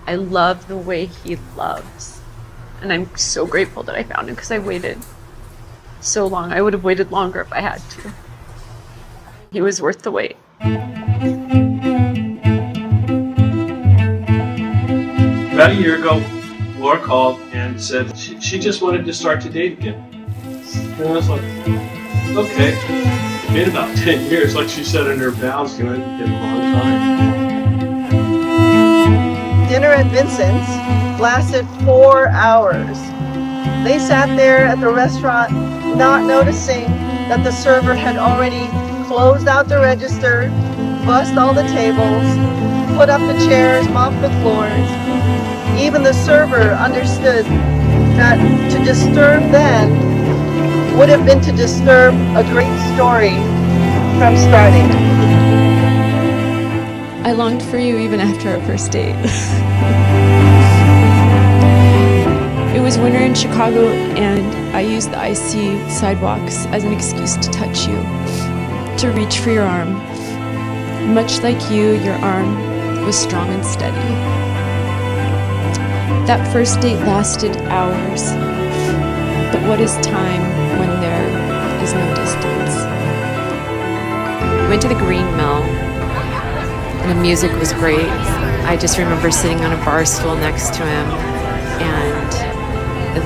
I love the way he loves. And I'm so grateful that I found him because I waited so long. I would have waited longer if I had to. He was worth the wait. About a year ago, Laura called and said she just wanted to start to date again. And I was like, okay. It's been about 10 years, like she said in her vows, you know, it's been a long time. Dinner at Vincent's lasted 4 hours. They sat there at the restaurant, not noticing that the server had already closed out the register, bussed all the tables, put up the chairs, mopped the floors. Even the server understood that to disturb then would have been to disturb a great story from starting. I longed for you even after our first date. It was winter in Chicago, and I used the icy sidewalks as an excuse to touch you, to reach for your arm. Much like you, your arm was strong and steady. That first date lasted hours, but what is time when there is no distance? We went to the Green Mill. The music was great. I just remember sitting on a bar stool next to him, and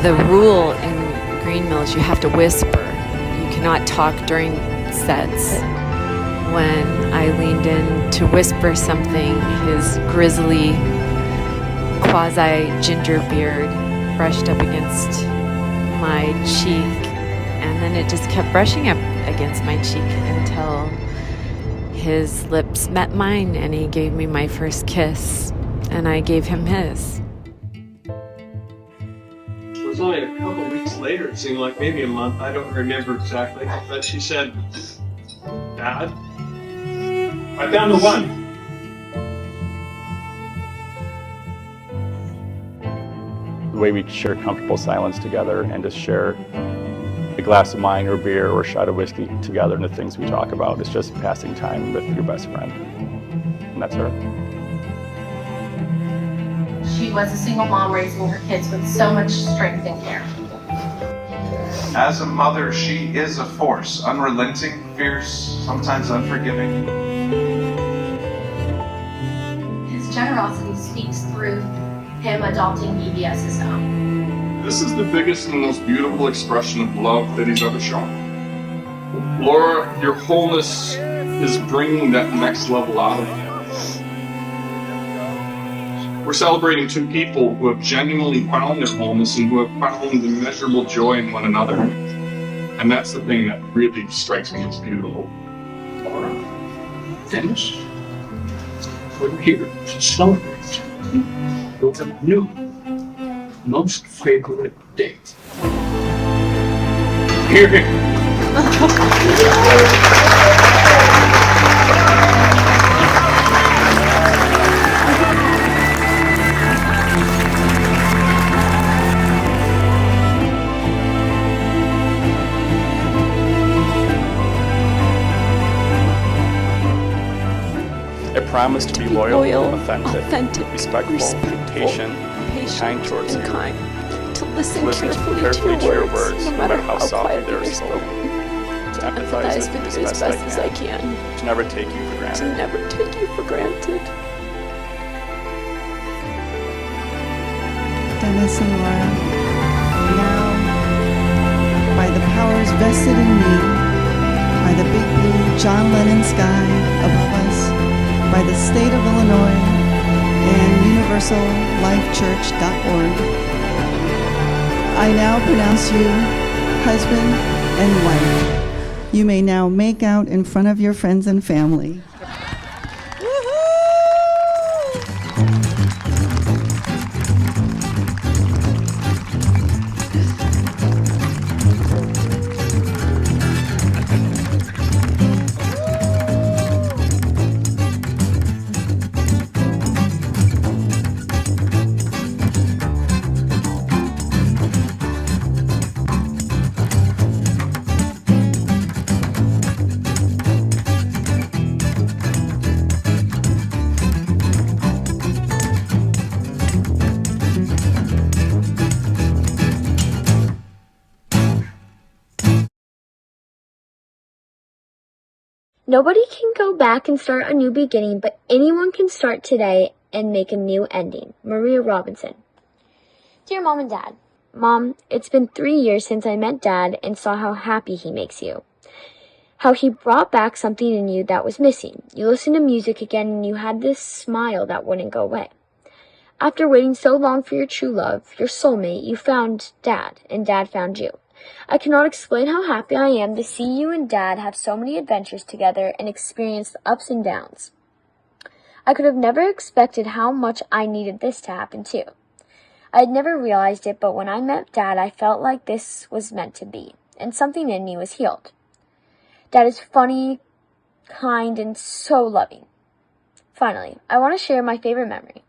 the rule in Green Mill is you have to whisper. You cannot talk during sets. When I leaned in to whisper something, his grizzly quasi-ginger beard brushed up against my cheek, and then it just kept brushing up against my cheek until his lips met mine and he gave me my first kiss, and I gave him his. It was only a couple weeks later, it seemed like maybe a month, I don't remember exactly, but she said, Dad, I found the one. The way we share comfortable silence together and just share a glass of wine or beer or a shot of whiskey together, and the things we talk about, it's just passing time with your best friend. And that's her. She was a single mom raising her kids with so much strength and care. As a mother, she is a force, unrelenting, fierce, sometimes unforgiving. His generosity speaks through him adopting Evie as his own. This is the biggest and most beautiful expression of love that he's ever shown. Laura, your wholeness is bringing that next level out of you. We're celebrating two people who have genuinely found their wholeness and who have found immeasurable joy in one another. And that's the thing that really strikes me as beautiful. Laura Dennis, we're here to celebrate your new most favorite date. Hear him. I promise to be loyal, authentic, respectful, patient, kind towards and you. kind. To listen Listen carefully to your words, no matter how softly they're spoken. To empathize with you as best as I can. To never take you for granted. To never take you for granted. Dennis and Laura, now, by the powers vested in me, by the big blue John Lennon sky above us, by the state of Illinois, and universallifechurch.org, I now pronounce you husband and wife. You may now make out in front of your friends and family. Nobody can go back and start a new beginning, but anyone can start today and make a new ending. Maria Robinson. Dear Mom and Dad. Mom, it's been 3 years since I met Dad and saw how happy he makes you. How he brought back something in you that was missing. You listened to music again and you had this smile that wouldn't go away. After waiting so long for your true love, your soulmate, you found Dad, and Dad found you. I cannot explain how happy I am to see you and Dad have so many adventures together and experience the ups and downs. I could have never expected how much I needed this to happen too. I had never realized it, but when I met Dad, I felt like this was meant to be, and something in me was healed. Dad is funny, kind, and so loving. Finally, I want to share my favorite memory.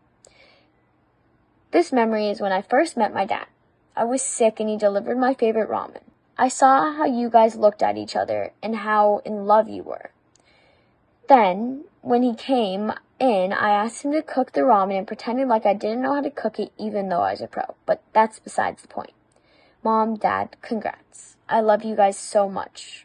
This memory is when I first met my dad. I was sick and he delivered my favorite ramen. I saw how you guys looked at each other and how in love you were. Then, when he came in, I asked him to cook the ramen and pretended like I didn't know how to cook it even though I was a pro. But that's besides the point. Mom, Dad, congrats. I love you guys so much.